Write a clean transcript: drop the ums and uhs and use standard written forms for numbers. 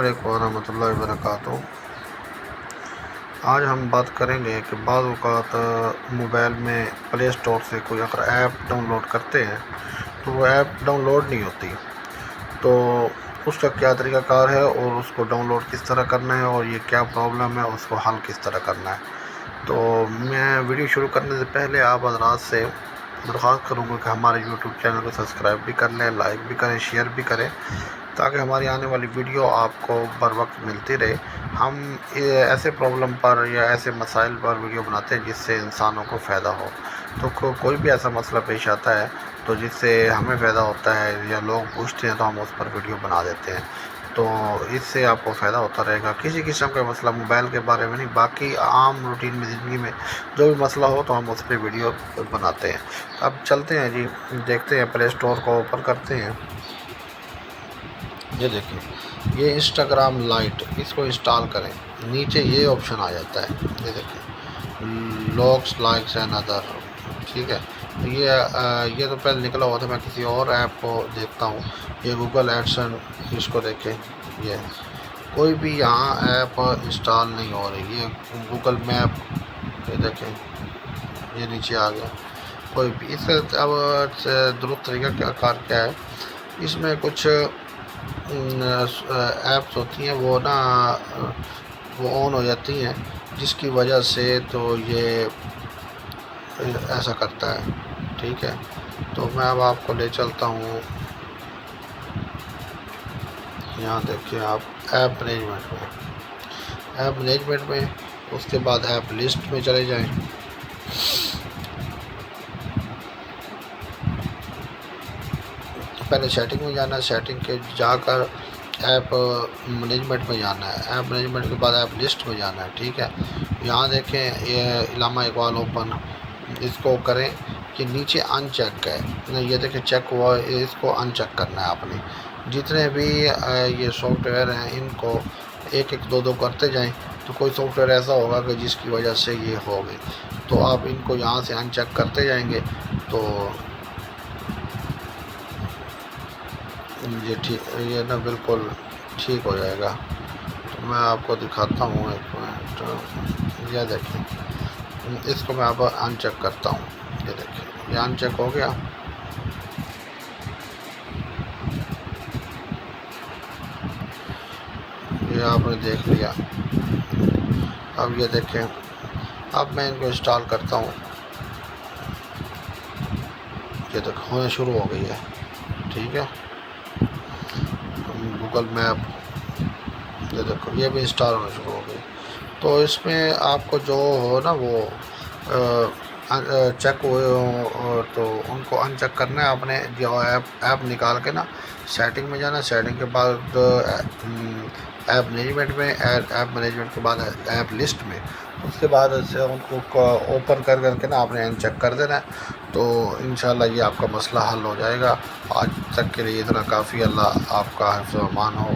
علیکم ورحمۃ اللہ وبرکاتہ۔ آج ہم بات کریں گے کہ بعض اوقات موبائل میں پلے اسٹور سے کوئی اگر ایپ ڈاؤن لوڈ کرتے ہیں تو وہ ایپ ڈاؤن لوڈ نہیں ہوتی، تو اس کا کیا طریقہ کار ہے اور اس کو ڈاؤن لوڈ کس طرح کرنا ہے اور یہ کیا پرابلم ہے، اس کو حل کس طرح کرنا ہے۔ تو میں ویڈیو شروع کرنے سے پہلے آپ حضرات سے درخواست کروں گا کہ ہمارے یوٹیوب چینل کو سبسکرائب بھی کر لیں، لائک بھی کریں، شیئر بھی کریں، تاکہ ہماری آنے والی ویڈیو آپ کو بر وقت ملتی رہے۔ ہم ایسے پرابلم پر یا ایسے مسائل پر ویڈیو بناتے ہیں جس سے انسانوں کو فائدہ ہو۔ تو کوئی بھی ایسا مسئلہ پیش آتا ہے تو جس سے ہمیں فائدہ ہوتا ہے یا لوگ پوچھتے ہیں تو ہم اس پر ویڈیو بنا دیتے ہیں، تو اس سے آپ کو فائدہ ہوتا رہے گا۔ کسی قسم کا مسئلہ موبائل کے بارے میں نہیں، باقی عام روٹین میں زندگی میں جو بھی مسئلہ ہو تو ہم اس پہ ویڈیو بناتے ہیں۔ اب چلتے ہیں جی، دیکھتے ہیں، پلے اسٹور کو اوپن کرتے ہیں۔ یہ دیکھیں، یہ انسٹاگرام لائٹ، اس کو انسٹال کریں، نیچے یہ آپشن آ جاتا ہے، یہ دیکھیں، لاکس لائکس اینڈ ادر، ٹھیک ہے۔ یہ تو پہلے نکلا ہوا تھا، میں کسی اور ایپ کو دیکھتا ہوں۔ یہ گوگل ایڈسن، اس کو دیکھیں، یہ کوئی بھی یہاں ایپ انسٹال نہیں ہو رہی۔ یہ گوگل میپ، یہ دیکھیں، یہ نیچے آ گیا، کوئی بھی۔ اس کا اب درست طریقہ کار کیا ہے، اس میں کچھ ایپس ہوتی ہیں وہ آن ہو جاتی ہیں، جس کی وجہ سے تو یہ ایسا کرتا ہے، ٹھیک ہے۔ تو میں اب آپ کو لے چلتا ہوں، یہاں دیکھیں آپ ایپ مینجمنٹ میں، اس کے بعد ایپ لسٹ میں چلے جائیں۔ پہلے سیٹنگ میں جانا ہے، سیٹنگ کے جا کر ایپ مینجمنٹ میں جانا ہے، ایپ مینجمنٹ کے بعد ایپ لسٹ میں جانا ہے، ٹھیک ہے۔ یہاں دیکھیں، یہ علامہ اقبال اوپن، اس کو کریں کہ نیچے ان چیک ہے، یہ دیکھیں چیک ہوا، اس کو ان چیک کرنا ہے آپ نے۔ جتنے بھی یہ سافٹ ویئر ہیں ان کو ایک ایک دو کرتے جائیں، تو کوئی سافٹ ویئر ایسا ہوگا کہ جس کی وجہ سے یہ ہو گئی، تو آپ ان کو یہاں سے ان چیک کرتے جائیں گے تو یہ نا بالکل ٹھیک ہو جائے گا۔ تو میں آپ کو دکھاتا ہوں، ایک منٹ، یہ دیکھیں، اس کو میں اب ان چیک کرتا ہوں، یہ دیکھیں، یہ ان چیک ہو گیا۔ یہ آپ نے دیکھ لیا۔ اب یہ دیکھیں، اب میں ان کو انسٹال کرتا ہوں، یہ دیکھیں ہونا شروع ہو گئی ہے، ٹھیک ہے۔ گوگل میپ، یہ دیکھو، یہ بھی انسٹال ہونا شروع ہو گئی۔ تو اس میں آپ کو جو ہو نا وہ چیک ہوئے ہوں تو ان کو ان چیک کرنا ہے آپ نے۔ جو ایپ نکال کے نا سیٹنگ میں جانا، سیٹنگ کے بعد ایپ مینجمنٹ میں، ایپ مینجمنٹ کے بعد ایپ لسٹ میں، اس کے بعد سے ان کو اوپن کر کے نا آپ نے ان چیک کر دینا ہے، تو انشاءاللہ یہ آپ کا مسئلہ حل ہو جائے گا۔ آج تک کے لیے اتنا کافی۔ اللہ آپ کا حفظ و امان ہو۔